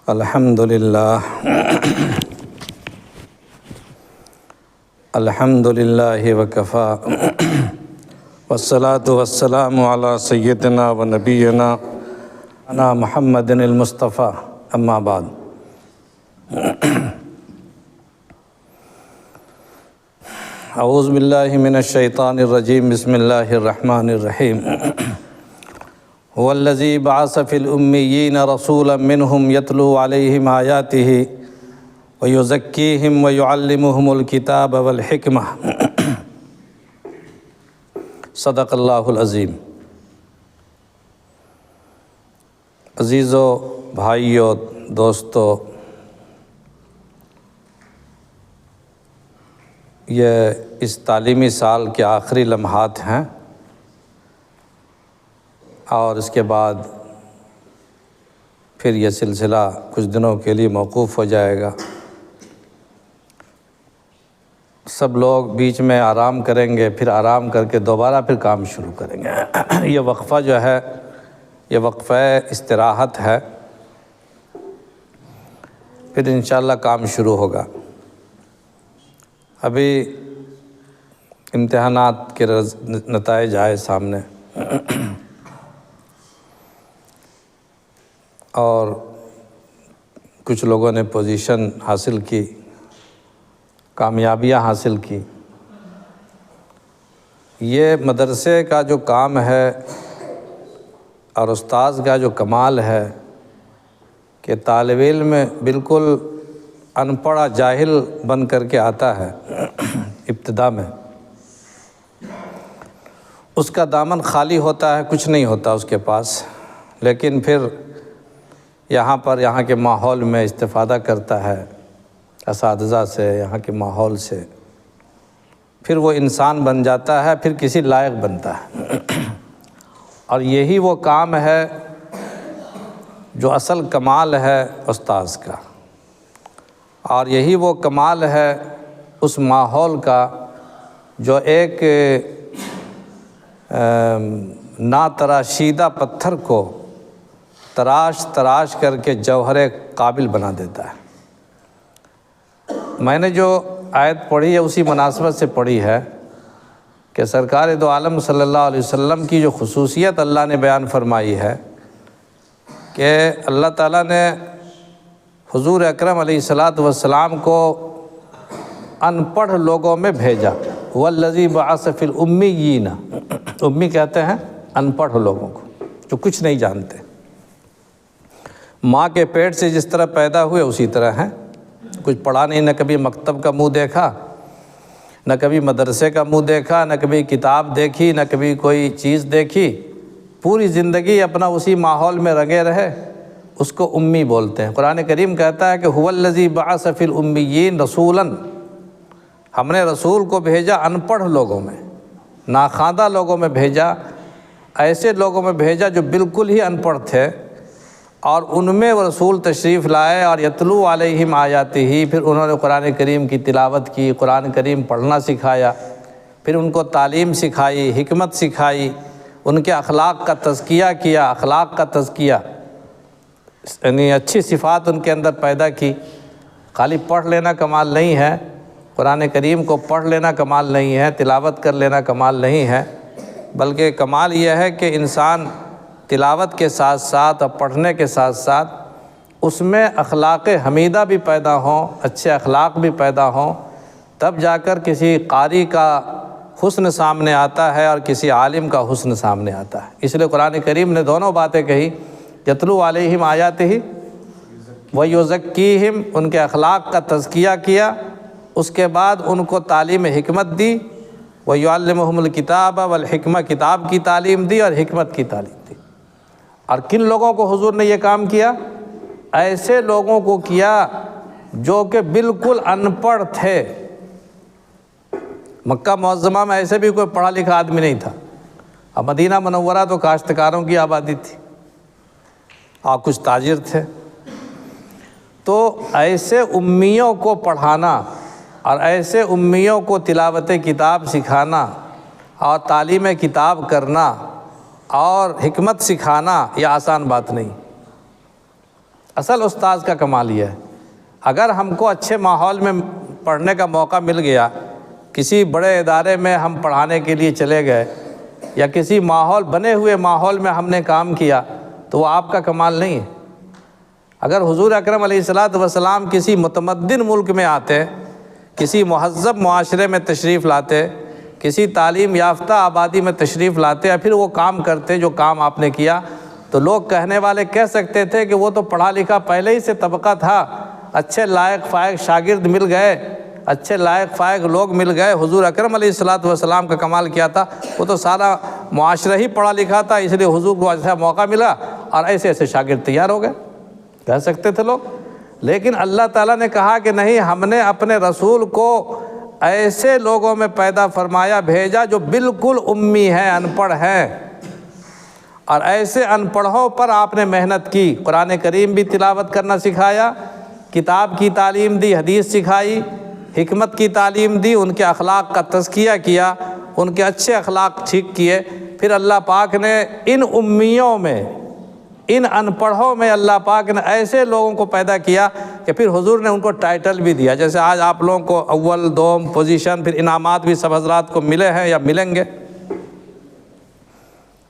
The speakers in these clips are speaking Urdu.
الحمدللہ الحمدللہ وکفا والصلاة والسلام علی سیدنا و نبینا انا محمد المصطفیٰ اما بعد۔ اعوذ باللہ من الشیطان الرجیم، بسم اللہ الرحمن الرحیم۔ هو الذی بعث فی الامیین رسولا منہم یتلو علیہم آیاتہ ویزکیہم ویعلمہم الکتاب والحکمہ۔ صدق اللہ العظیم۔ عزیزو، بھائیو، دوستو، یہ اس تعلیمی سال کے آخری لمحات ہیں اور اس کے بعد پھر یہ سلسلہ کچھ دنوں کے لیے موقوف ہو جائے گا۔ سب لوگ بیچ میں آرام کریں گے، پھر آرام کر کے دوبارہ پھر کام شروع کریں گے۔ یہ وقفہ جو ہے یہ وقفہ استراحت ہے، پھر انشاءاللہ کام شروع ہوگا۔ ابھی امتحانات کے نتائج آئے سامنے اور کچھ لوگوں نے پوزیشن حاصل کی، کامیابیاں حاصل کی۔ یہ مدرسے کا جو کام ہے اور استاذ کا جو کمال ہے کہ طالب علم بالکل ان پڑھا جاہل بن کر کے آتا ہے ابتدا میں، اس کا دامن خالی ہوتا ہے، کچھ نہیں ہوتا اس کے پاس، لیکن پھر یہاں کے ماحول میں استفادہ کرتا ہے، اساتذہ سے، یہاں کے ماحول سے، پھر وہ انسان بن جاتا ہے، پھر کسی لائق بنتا ہے۔ اور یہی وہ کام ہے جو اصل کمال ہے استاذ کا، اور یہی وہ کمال ہے اس ماحول کا جو ایک ناتراشیدہ پتھر کو تراش کر کے جوہر قابل بنا دیتا ہے۔ میں نے جو آیت پڑھی ہے اسی مناسبت سے پڑھی ہے کہ سرکار دو عالم صلی اللہ علیہ وسلم کی جو خصوصیت اللہ نے بیان فرمائی ہے کہ اللہ تعالیٰ نے حضور اکرم علیہ الصلاۃ والسلام کو ان پڑھ لوگوں میں بھیجا۔ والذی بعث فی الامیین، امی کہتے ہیں ان پڑھ لوگوں کو جو کچھ نہیں جانتے، ماں کے پیٹ سے جس طرح پیدا ہوئے اسی طرح ہیں، کچھ پڑھا نہیں، نہ کبھی مکتب کا منہ دیکھا، نہ کبھی مدرسے کا منہ دیکھا، نہ کبھی کتاب دیکھی، نہ کبھی کوئی چیز دیکھی، پوری زندگی اپنا اسی ماحول میں رگے رہے، اس کو امی بولتے ہیں۔ قرآن کریم کہتا ہے کہ هو الذی بعث فی الامیین رسولا، ہم نے رسول کو بھیجا ان پڑھ لوگوں میں، ناخواندہ لوگوں میں بھیجا، ایسے لوگوں میں بھیجا جو بالکل ہی ان پڑھ تھے، اور ان میں وہ رسول تشریف لائے اور یتلو علیہم آیاتہ، پھر انہوں نے قرآن کریم کی تلاوت کی، قرآن کریم پڑھنا سکھایا، پھر ان کو تعلیم سکھائی، حکمت سکھائی، ان کے اخلاق کا تزکیہ کیا، اخلاق کا تزکیہ یعنی اچھی صفات ان کے اندر پیدا کی۔ خالی پڑھ لینا کمال نہیں ہے، قرآن کریم کو پڑھ لینا کمال نہیں ہے، تلاوت کر لینا کمال نہیں ہے، بلکہ کمال یہ ہے کہ انسان تلاوت کے ساتھ ساتھ اور پڑھنے کے ساتھ ساتھ اس میں اخلاق حمیدہ بھی پیدا ہوں، اچھے اخلاق بھی پیدا ہوں، تب جا کر کسی قاری کا حسن سامنے آتا ہے اور کسی عالم کا حسن سامنے آتا ہے۔ اس لیے قرآن کریم نے دونوں باتیں کہی، یتلو علیہم آیاتہ ویزکیہم، ان کے اخلاق کا تزکیہ کیا، اس کے بعد ان کو تعلیم حکمت دی، ویعلمہم الکتاب والحکمہ، کتاب کی تعلیم دی اور حکمت کی تعلیم دی۔ اور کن لوگوں کو حضور نے یہ کام کیا؟ ایسے لوگوں کو کیا جو کہ بالکل ان پڑھ تھے۔ مکہ معظمہ میں ایسے بھی کوئی پڑھا لکھا آدمی نہیں تھا، اور مدینہ منورہ تو کاشتکاروں کی آبادی تھی اور کچھ تاجر تھے، تو ایسے امیوں کو پڑھانا اور ایسے امیوں کو تلاوت کتاب سکھانا اور تعلیم کتاب کرنا اور حکمت سکھانا یہ آسان بات نہیں، اصل استاذ کا کمال یہ ہے، اگر ہم کو اچھے ماحول میں پڑھنے کا موقع مل گیا، کسی بڑے ادارے میں ہم پڑھانے کے لیے چلے گئے، یا کسی ماحول بنے ہوئے ماحول میں ہم نے کام کیا، تو وہ آپ کا کمال نہیں ہے۔ اگر حضور اکرم علیہ الصلوۃ والسلام کسی متمدن ملک میں آتے، کسی مہذب معاشرے میں تشریف لاتے، کسی تعلیم یافتہ آبادی میں تشریف لاتے، یا پھر وہ کام کرتے جو کام آپ نے کیا، تو لوگ کہنے والے کہہ سکتے تھے کہ وہ تو پڑھا لکھا پہلے ہی سے طبقہ تھا، اچھے لائق فائق شاگرد مل گئے، اچھے لائق فائق لوگ مل گئے۔ حضور اکرم علیہ الصلوۃ والسلام کا کمال کیا تھا، وہ تو سارا معاشرہ ہی پڑھا لکھا تھا، اس لیے حضور کو ایسا موقع ملا اور ایسے ایسے شاگرد تیار ہو گئے، کہہ سکتے تھے لوگ۔ لیکن اللہ تعالیٰ نے کہا کہ نہیں، ہم نے اپنے رسول کو ایسے لوگوں میں پیدا فرمایا، بھیجا جو بالکل امی ہیں، ان پڑھ ہیں، اور ایسے ان پڑھوں پر آپ نے محنت کی، قرآن کریم بھی تلاوت کرنا سکھایا، کتاب کی تعلیم دی، حدیث سکھائی، حکمت کی تعلیم دی، ان کے اخلاق کا تزکیہ کیا، ان کے اچھے اخلاق ٹھیک کیے۔ پھر اللہ پاک نے ان امیوں میں، ان ان پڑھوں میں اللہ پاک نے ایسے لوگوں کو پیدا کیا کہ پھر حضور نے ان کو ٹائٹل بھی دیا، جیسے آج آپ لوگوں کو اول دوم پوزیشن، پھر انعامات بھی سب حضرات کو ملے ہیں یا ملیں گے۔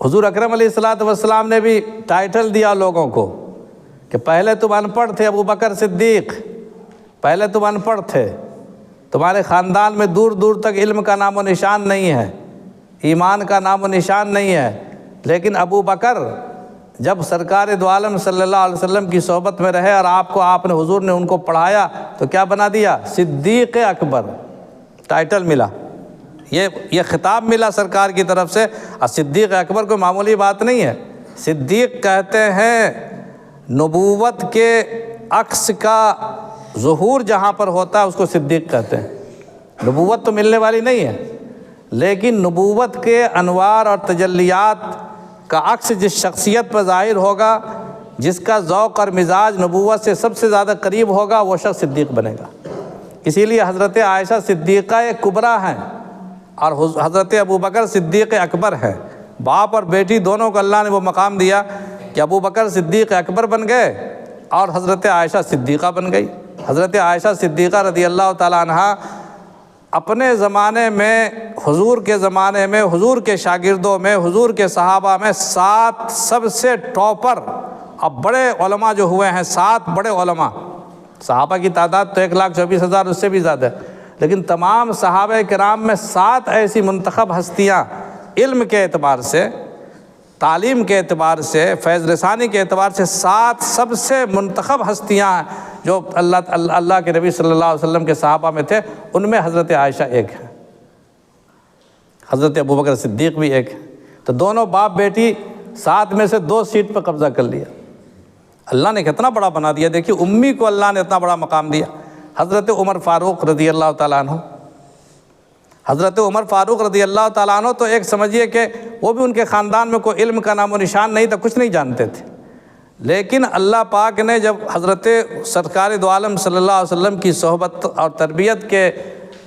حضور اکرم علیہ الصلوۃ والسلام نے بھی ٹائٹل دیا لوگوں کو کہ پہلے تم ان پڑھ تھے، ابو بکر صدیق، پہلے تم ان پڑھ تھے، تمہارے خاندان میں دور دور تک علم کا نام و نشان نہیں ہے، ایمان کا نام و نشان نہیں ہے، لیکن ابو بکر جب سرکار دو عالم صلی اللہ علیہ وسلم کی صحبت میں رہے اور آپ نے حضور نے ان کو پڑھایا تو کیا بنا دیا؟ صدیق اکبر، ٹائٹل ملا، یہ خطاب ملا سرکار کی طرف سے۔ اور صدیق اکبر کوئی معمولی بات نہیں ہے، صدیق کہتے ہیں نبوت کے عکس کا ظہور جہاں پر ہوتا ہے اس کو صدیق کہتے ہیں۔ نبوت تو ملنے والی نہیں ہے، لیکن نبوت کے انوار اور تجلیات کا عکس جس شخصیت پر ظاہر ہوگا، جس کا ذوق اور مزاج نبوت سے سب سے زیادہ قریب ہوگا، وہ شخص صدیق بنے گا۔ اسی لیے حضرت عائشہ صدیقہ کبریٰ ہیں اور حضرت ابو بکر صدیق اکبر ہیں۔ باپ اور بیٹی دونوں کو اللہ نے وہ مقام دیا کہ ابو بکر صدیق اکبر بن گئے اور حضرت عائشہ صدیقہ بن گئی۔ حضرت عائشہ صدیقہ رضی اللہ تعالیٰ عنہا اپنے زمانے میں، حضور کے زمانے میں، حضور کے شاگردوں میں، حضور کے صحابہ میں 7 سب سے ٹاپر اب بڑے علماء جو ہوئے ہیں، 7 بڑے علماء، صحابہ کی تعداد تو 1,24,000 اس سے بھی زیادہ ہے، لیکن تمام صحابہ کرام میں 7 ایسی منتخب ہستیاں علم کے اعتبار سے، تعلیم کے اعتبار سے، فیض رسانی کے اعتبار سے 7 سب سے منتخب ہستیاں جو اللہ کے نبی صلی اللہ علیہ وسلم کے صحابہ میں تھے، ان میں حضرت عائشہ ایک ہے، حضرت ابوبکر صدیق بھی ایک ہے۔ تو دونوں باپ بیٹی 7 میں سے 2 سیٹ پر قبضہ کر لیا۔ اللہ نے کتنا بڑا بنا دیا، دیکھیے امی کو اللہ نے اتنا بڑا مقام دیا۔ حضرت عمر فاروق رضی اللہ تعالیٰ عنہ، حضرت عمر فاروق رضی اللہ تعالیٰ عنہ تو ایک سمجھیے کہ وہ بھی ان کے خاندان میں کوئی علم کا نام و نشان نہیں تھا، کچھ نہیں جانتے تھے، لیکن اللہ پاک نے جب حضرت سرکار دو عالم صلی اللہ علیہ وسلم کی صحبت اور تربیت کے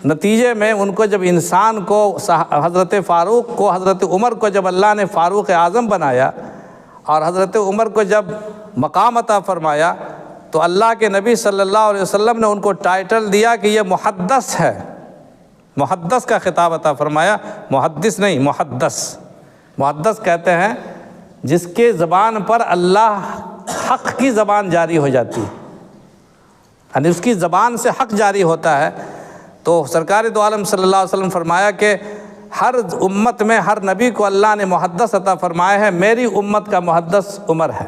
نتیجے میں ان کو جب انسان کو، حضرت فاروق کو، حضرت عمر کو جب اللہ نے فاروق اعظم بنایا اور حضرت عمر کو جب مقام عطا فرمایا، تو اللہ کے نبی صلی اللہ علیہ وسلم نے ان کو ٹائٹل دیا کہ یہ محدث ہے، محدث کا خطاب عطا فرمایا، محدث نہیں، محدث۔ محدث کہتے ہیں جس کے زبان پر اللہ حق کی زبان جاری ہو جاتی ہے، یعنی اس کی زبان سے حق جاری ہوتا ہے۔ تو سرکار دو عالم صلی اللہ علیہ وسلم فرمایا کہ ہر امت میں ہر نبی کو اللہ نے محدث عطا فرمایا ہے، میری امت کا محدث عمر ہے۔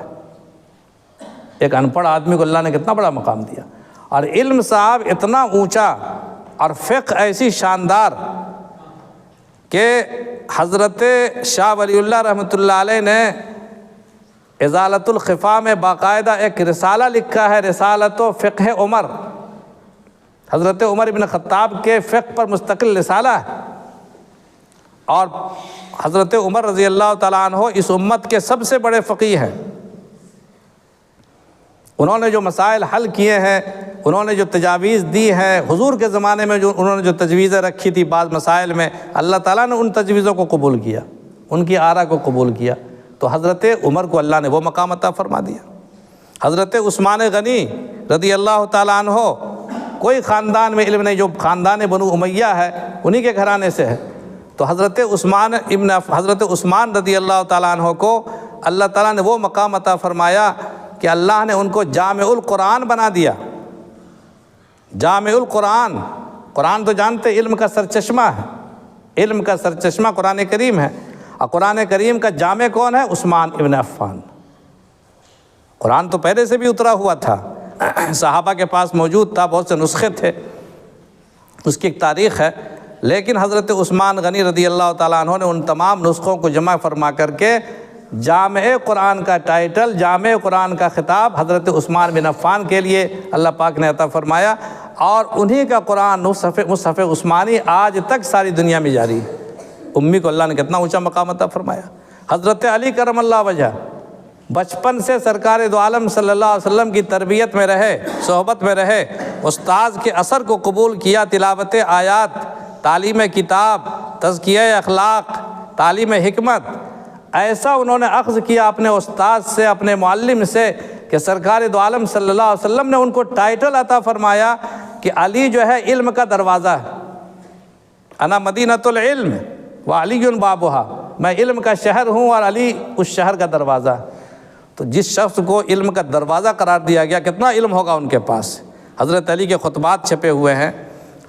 ایک ان پڑھ آدمی کو اللہ نے کتنا بڑا مقام دیا، اور علم صاحب اتنا اونچا اور فقہ ایسی شاندار کہ حضرت شاہ ولی اللہ رحمۃ اللہ علیہ نے ازالۃ الخفا میں باقاعدہ ایک رسالہ لکھا ہے، رسالۃ و فقہ عمر، حضرت عمر بن خطاب کے فقہ پر مستقل رسالہ ہے، اور حضرت عمر رضی اللہ تعالیٰ عنہ اس امت کے سب سے بڑے فقیہ ہیں۔ انہوں نے جو مسائل حل کیے ہیں، انہوں نے جو تجاویز دی ہیں، حضور کے زمانے میں جو انہوں نے جو تجویزیں رکھی تھی بعض مسائل میں، اللہ تعالیٰ نے ان تجویزوں کو قبول کیا، ان کی آراء کو قبول کیا، تو حضرت عمر کو اللہ نے وہ مقام عطا فرما دیا۔ حضرت عثمان غنی رضی اللہ تعالیٰ عنہ، کوئی خاندان میں علم نہیں، جو خاندان بنو امیہ ہے انہی کے گھرانے سے ہے، تو حضرت عثمان رضی اللہ تعالیٰ عنہ کو اللہ تعالیٰ نے وہ مقام عطا فرمایا کہ اللہ نے ان کو جامع القرآن بنا دیا۔ جامع القرآن، قرآن تو جانتے علم کا سرچشمہ ہے، علم کا سرچشمہ قرآن کریم ہے، اور قرآن کریم کا جامع کون ہے؟ عثمان ابن عفان۔ قرآن تو پہلے سے بھی اترا ہوا تھا، صحابہ کے پاس موجود تھا، بہت سے نسخے تھے، اس کی ایک تاریخ ہے، لیکن حضرت عثمان غنی رضی اللہ تعالیٰ عنہ نے ان تمام نسخوں کو جمع فرما کر کے جامع قرآن کا ٹائٹل، جامع قرآن کا خطاب حضرت عثمان بن عفان کے لیے اللہ پاک نے عطا فرمایا، اور انہی کا قرآن مصحف عثمانی آج تک ساری دنیا میں جاری ہے۔ امی کو اللہ نے کتنا اونچا مقام عطا فرمایا۔ حضرت علی کرم اللہ وجہ بچپن سے سرکار دو عالم صلی اللہ علیہ وسلم کی تربیت میں رہے، صحبت میں رہے، استاذ کے اثر کو قبول کیا، تلاوت آیات، تعلیم کتاب، تزکیہ اخلاق، تعلیم حکمت، ایسا انہوں نے اخذ کیا اپنے استاذ سے، اپنے معلم سے، کہ سرکار دو عالم صلی اللہ علیہ وسلم نے ان کو ٹائٹل عطا فرمایا کہ علی جو ہے علم کا دروازہ ہے، انا مدینۃ العلم وعلی بابھا، میں علم کا شہر ہوں اور علی اس شہر کا دروازہ ہے۔ تو جس شخص کو علم کا دروازہ قرار دیا گیا، کتنا علم ہوگا ان کے پاس۔ حضرت علی کے خطبات چھپے ہوئے ہیں،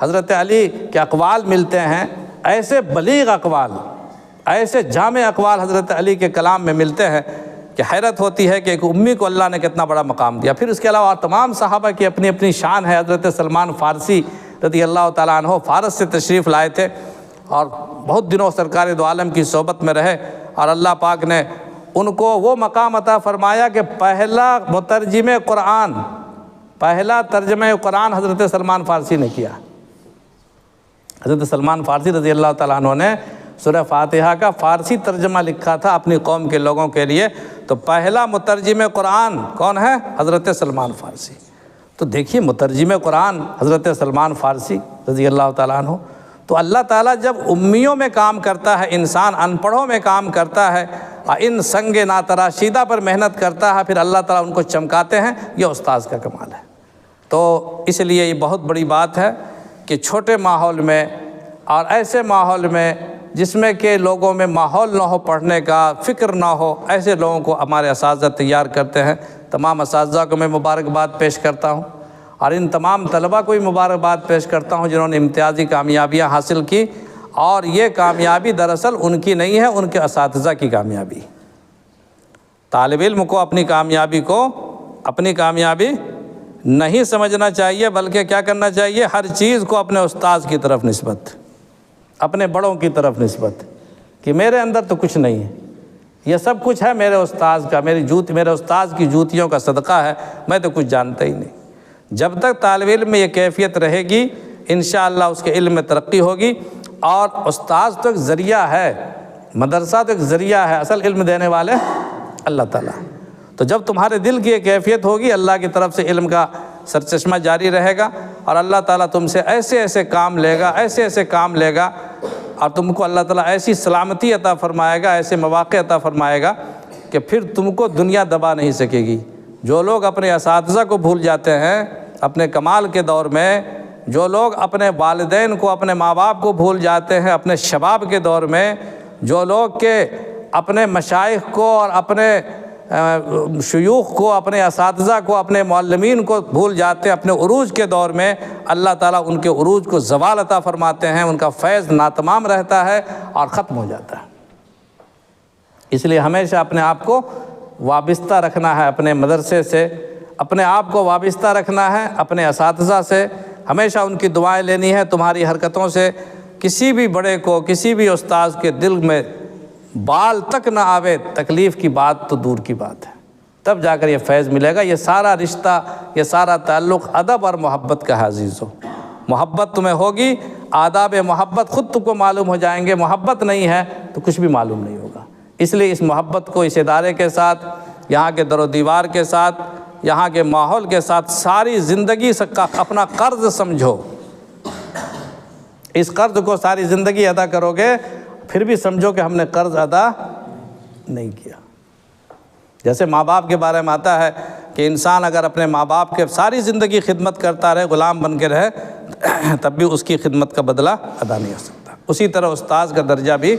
حضرت علی کے اقوال ملتے ہیں، ایسے بلیغ اقوال، ایسے جامع اقوال حضرت علی کے کلام میں ملتے ہیں کہ حیرت ہوتی ہے کہ ایک امی کو اللہ نے کتنا بڑا مقام دیا۔ پھر اس کے علاوہ تمام صحابہ کی اپنی اپنی شان ہے۔ حضرت سلمان فارسی رضی اللہ تعالیٰ عنہ فارس سے تشریف لائے تھے اور بہت دنوں سرکار دو عالم کی صحبت میں رہے، اور اللہ پاک نے ان کو وہ مقام عطا فرمایا کہ پہلا مترجم قرآن، پہلا ترجمہ قرآن حضرت سلمان فارسی نے کیا۔ حضرت سلمان فارسی رضی اللہ تعالیٰ عنہ نے سورہ فاتحہ کا فارسی ترجمہ لکھا تھا اپنی قوم کے لوگوں کے لیے، تو پہلا مترجم قرآن کون ہے؟ حضرت سلمان فارسی۔ تو دیکھیے مترجم قرآن حضرت سلمان فارسی رضی اللہ تعالیٰ عنہ۔ تو اللہ تعالیٰ جب امیوں میں کام کرتا ہے، انسان ان پڑھوں میں کام کرتا ہے، ان سنگ ناتراشیدہ پر محنت کرتا ہے، پھر اللہ تعالیٰ ان کو چمکاتے ہیں، یہ استاذ کا کمال ہے۔ تو اس لیے یہ بہت بڑی بات ہے کہ چھوٹے ماحول میں اور ایسے ماحول میں جس میں کہ لوگوں میں ماحول نہ ہو پڑھنے کا، فکر نہ ہو، ایسے لوگوں کو ہمارے اساتذہ تیار کرتے ہیں۔ تمام اساتذہ کو میں مبارکباد پیش کرتا ہوں، اور ان تمام طلبہ کو بھی مبارکباد پیش کرتا ہوں جنہوں نے امتیازی کامیابیاں حاصل کی، اور یہ کامیابی دراصل ان کی نہیں ہے، ان کے اساتذہ کی کامیابی۔ طالب علم کو اپنی کامیابی نہیں سمجھنا چاہیے، بلکہ کیا کرنا چاہیے؟ ہر چیز کو اپنے استاذ کی طرف نسبت، اپنے بڑوں کی طرف نسبت، کہ میرے اندر تو کچھ نہیں ہے، یہ سب کچھ ہے میرے استاذ کا، میرے استاذ کی جوتیوں کا صدقہ ہے، میں تو کچھ جانتا ہی نہیں۔ جب تک طالب علم میں یہ کیفیت رہے گی، انشاءاللہ اس کے علم میں ترقی ہوگی۔ اور استاذ تو ایک ذریعہ ہے، مدرسہ تو ایک ذریعہ ہے، اصل علم دینے والے اللہ تعالیٰ۔ تو جب تمہارے دل کی یہ کیفیت ہوگی، اللہ کی طرف سے علم کا سرچشمہ جاری رہے گا، اور اللہ تعالیٰ تم سے ایسے ایسے کام لے گا، ایسے ایسے کام لے گا، اور تم کو اللہ تعالیٰ ایسی سلامتی عطا فرمائے گا، ایسے مواقع عطا فرمائے گا کہ پھر تم کو دنیا دبا نہیں سکے گی۔ جو لوگ اپنے اساتذہ کو بھول جاتے ہیں اپنے کمال کے دور میں، جو لوگ اپنے والدین کو، اپنے ماں باپ کو بھول جاتے ہیں اپنے شباب کے دور میں، جو لوگ کہ اپنے مشائخ کو اور اپنے شیوخ کو، اپنے اساتذہ کو، اپنے معلمین کو بھول جاتے ہیں اپنے عروج کے دور میں، اللہ تعالیٰ ان کے عروج کو زوال عطا فرماتے ہیں، ان کا فیض ناتمام رہتا ہے اور ختم ہو جاتا ہے۔ اس لیے ہمیشہ اپنے آپ کو وابستہ رکھنا ہے اپنے مدرسے سے، اپنے آپ کو وابستہ رکھنا ہے اپنے اساتذہ سے، ہمیشہ ان کی دعائیں لینی ہے۔ تمہاری حرکتوں سے کسی بھی بڑے کو، کسی بھی استاذ کے دل میں بال تک نہ آوے تکلیف کی بات تو دور کی بات ہے، تب جا کر یہ فیض ملے گا۔ یہ سارا رشتہ، یہ سارا تعلق ادب اور محبت کا ہے عزیزو۔ محبت تمہیں ہوگی، آداب محبت خود تم کو معلوم ہو جائیں گے۔ محبت نہیں ہے تو کچھ بھی معلوم نہیں ہوگا۔ اس لیے اس محبت کو اس ادارے کے ساتھ، یہاں کے در و دیوار کے ساتھ، یہاں کے ماحول کے ساتھ ساری زندگی کا اپنا قرض سمجھو۔ اس قرض کو ساری زندگی ادا کرو گے، پھر بھی سمجھو کہ ہم نے قرض ادا نہیں کیا۔ جیسے ماں باپ کے بارے میں آتا ہے کہ انسان اگر اپنے ماں باپ کے ساری زندگی خدمت کرتا رہے، غلام بن کے رہے، تب بھی اس کی خدمت کا بدلہ ادا نہیں ہو سکتا۔ اسی طرح استاذ کا درجہ بھی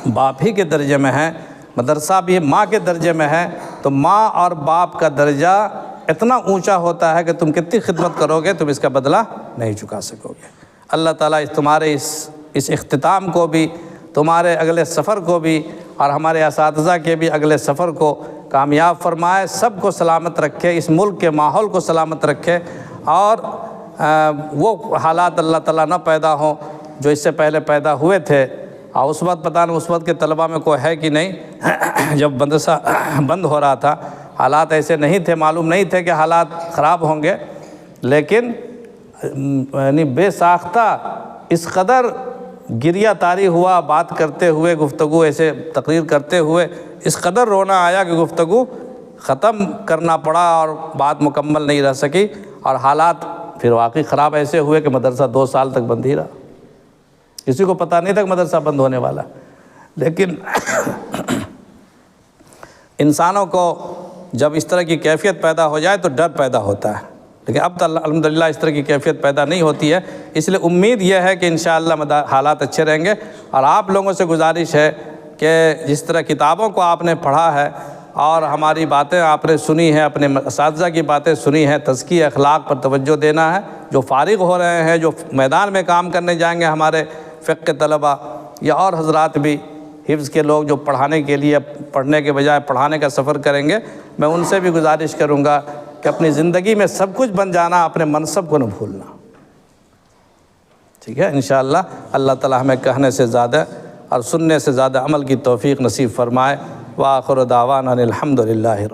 باپ ہی کے درجے میں ہے، مدرسہ بھی ماں کے درجے میں ہے، تو ماں اور باپ کا درجہ اتنا اونچا ہوتا ہے کہ تم کتنی خدمت کرو گے تم اس کا بدلہ نہیں چکا سکو گے۔ اللہ تعالیٰ تمہارے اس اختتام کو بھی، تمہارے اگلے سفر کو بھی، اور ہمارے اساتذہ کے بھی اگلے سفر کو کامیاب فرمائے، سب کو سلامت رکھے، اس ملک کے ماحول کو سلامت رکھے، اور وہ حالات اللہ تعالیٰ نہ پیدا ہوں جو اس سے پہلے پیدا ہوئے تھے۔ اور اس وقت پتہ نہیں اس وقت کے طلبہ میں کوئی ہے کہ نہیں، جب مدرسہ بند ہو رہا تھا حالات ایسے نہیں تھے، معلوم نہیں تھے کہ حالات خراب ہوں گے، لیکن یعنی بے ساختہ اس قدر گریہ طاری ہوا، بات کرتے ہوئے، گفتگو ایسے تقریر کرتے ہوئے اس قدر رونا آیا کہ گفتگو ختم کرنا پڑا اور بات مکمل نہیں رہ سکی، اور حالات پھر واقعی خراب ایسے ہوئے کہ مدرسہ 2 سال تک بند ہی رہا۔ کسی کو پتہ نہیں تھا کہ مدرسہ بند ہونے والا، لیکن انسانوں کو جب اس طرح کی کیفیت پیدا ہو جائے تو ڈر پیدا ہوتا ہے، لیکن اب تو الحمدللہ اس طرح کی کیفیت پیدا نہیں ہوتی ہے، اس لیے امید یہ ہے کہ انشاءاللہ حالات اچھے رہیں گے۔ اور آپ لوگوں سے گزارش ہے کہ جس طرح کتابوں کو آپ نے پڑھا ہے اور ہماری باتیں آپ نے سنی ہیں، اپنے اساتذہ کی باتیں سنی ہیں، تزکیہ اخلاق پر توجہ دینا ہے۔ جو فارغ ہو رہے ہیں، جو میدان میں کام کرنے جائیں گے، ہمارے فقہ کے طلبہ یا اور حضرات بھی، حفظ کے لوگ جو پڑھانے کے لیے، پڑھنے کے بجائے پڑھانے کا سفر کریں گے، میں ان سے بھی گزارش کروں گا کہ اپنی زندگی میں سب کچھ بن جانا، اپنے منصب کو نہ بھولنا، ٹھیک ہے؟ انشاءاللہ اللہ تعالی ہمیں کہنے سے زیادہ اور سننے سے زیادہ عمل کی توفیق نصیب فرمائے۔ وآخر دعوانا الحمدللہ۔